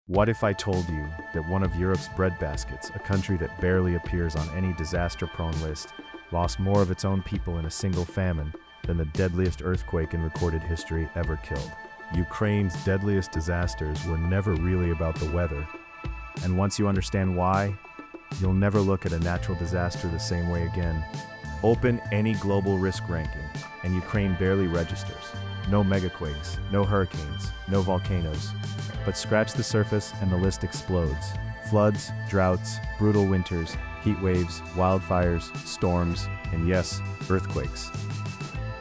What if I told you that one of Europe's breadbaskets, a country that barely appears on any disaster-prone list, lost more of its own people in a single famine than the deadliest earthquake in recorded history ever killed? Ukraine's deadliest disasters were never really about the weather, and once you understand why, you'll never look at a natural disaster the same way again. Open any global risk ranking, and Ukraine barely registers. No megaquakes, no hurricanes, no volcanoes. But scratch the surface and the list explodes. Floods, droughts, brutal winters, heat waves, wildfires, storms, and yes, earthquakes.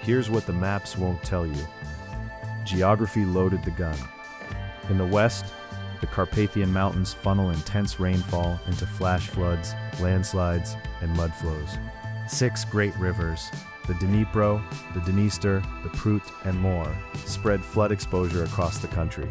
Here's what the maps won't tell you. Geography loaded the gun. In the west, the Carpathian Mountains funnel intense rainfall into flash floods, landslides, and mud flows. 6 great rivers, the Dnipro, the Dniester, the Prut, and more, spread flood exposure across the country.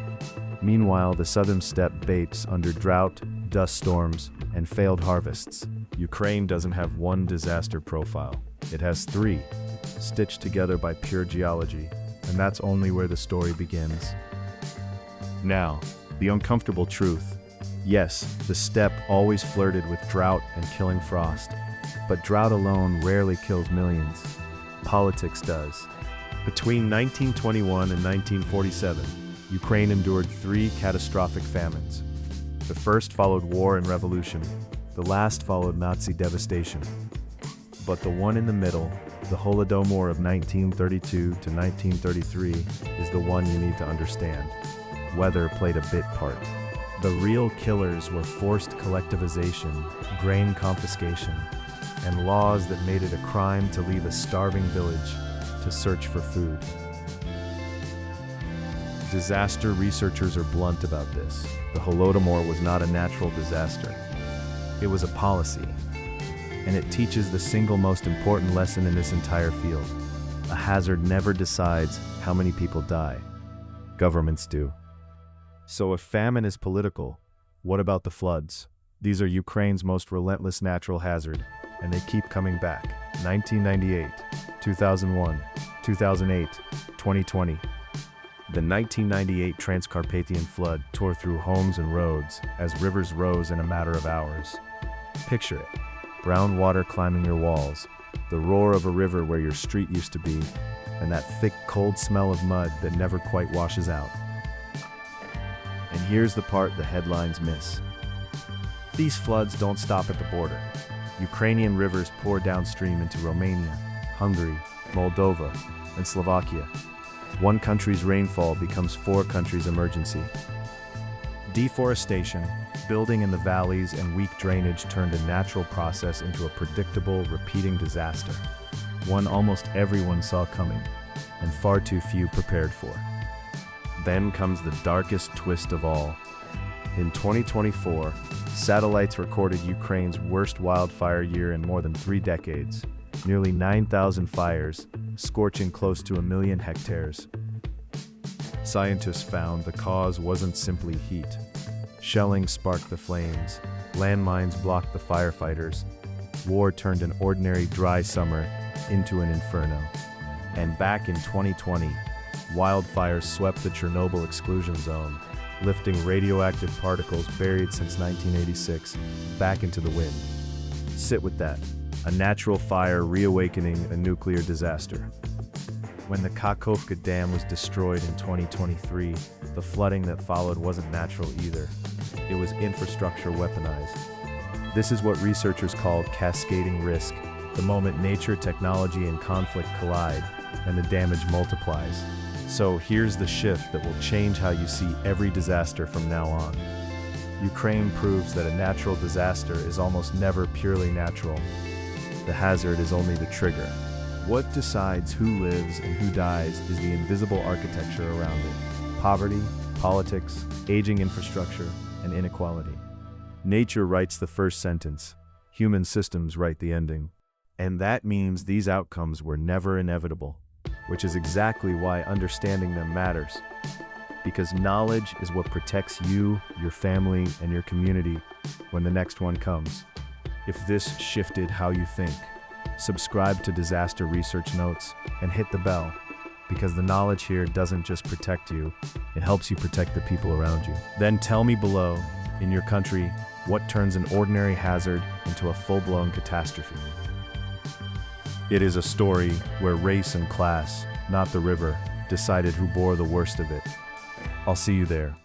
Meanwhile, the southern steppe baits under drought, dust storms, and failed harvests. Ukraine doesn't have one disaster profile. It has 3, stitched together by pure geology, and that's only where the story begins. Now, the uncomfortable truth. Yes, the steppe always flirted with drought and killing frost, but drought alone rarely kills millions. Politics does. Between 1921 and 1947, Ukraine endured 3 catastrophic famines. The first followed war and revolution, the last followed Nazi devastation. But the one in the middle, the holodomor of 1932 to 1933, is the one you need to understand. Weather played a big part. The real killers were forced collectivization, grain confiscation, and laws that made it a crime to leave a starving village to search for food. Disaster researchers are blunt about this. The holodomor was not a natural disaster. It was a policy. And it teaches the single most important lesson in this entire field. A hazard never decides how many people die. Governments do. So if famine is political, what about the floods? These are Ukraine's most relentless natural hazard, and they keep coming back. 1998, 2001, 2008, 2020. The 1998 Transcarpathian flood tore through homes and roads as rivers rose in a matter of hours. Picture it. Brown water climbing your walls, the roar of a river where your street used to be, and that thick, cold smell of mud that never quite washes out. And here's the part the headlines miss. These floods don't stop at the border. Ukrainian rivers pour downstream into Romania, Hungary, Moldova, and Slovakia. One country's rainfall becomes 4 countries' emergency. Deforestation, building in the valleys, and weak drainage turned a natural process into a predictable, repeating disaster. One almost everyone saw coming, and far too few prepared for. Then comes the darkest twist of all. In 2024, satellites recorded Ukraine's worst wildfire year in more than 3 decades. Nearly 9,000 fires, scorching close to 1 million hectares. Scientists found the cause wasn't simply heat. Shelling sparked the flames, landmines blocked the firefighters. War turned an ordinary dry summer into an inferno. And back in 2020, wildfires swept the Chernobyl exclusion zone, lifting radioactive particles buried since 1986 back into the wind. Sit with that. A natural fire reawakening a nuclear disaster. When the Kakhovka Dam was destroyed in 2023, the flooding that followed wasn't natural either. It was infrastructure weaponized. This is what researchers call cascading risk, the moment nature, technology, and conflict collide, and the damage multiplies. So here's the shift that will change how you see every disaster from now on. Ukraine proves that a natural disaster is almost never purely natural. The hazard is only the trigger. What decides who lives and who dies is the invisible architecture around it. Poverty, politics, aging infrastructure, and inequality. Nature writes the first sentence. Human systems write the ending. And that means these outcomes were never inevitable, which is exactly why understanding them matters. Because knowledge is what protects you, your family, and your community when the next one comes. If this shifted how you think, subscribe to Disaster Research Notes and hit the bell. because the knowledge here doesn't just protect you, it helps you protect the people around you. Then tell me below, in your country, what turns an ordinary hazard into a full-blown catastrophe? It is a story where race and class, not the river, decided who bore the worst of it. I'll see you there.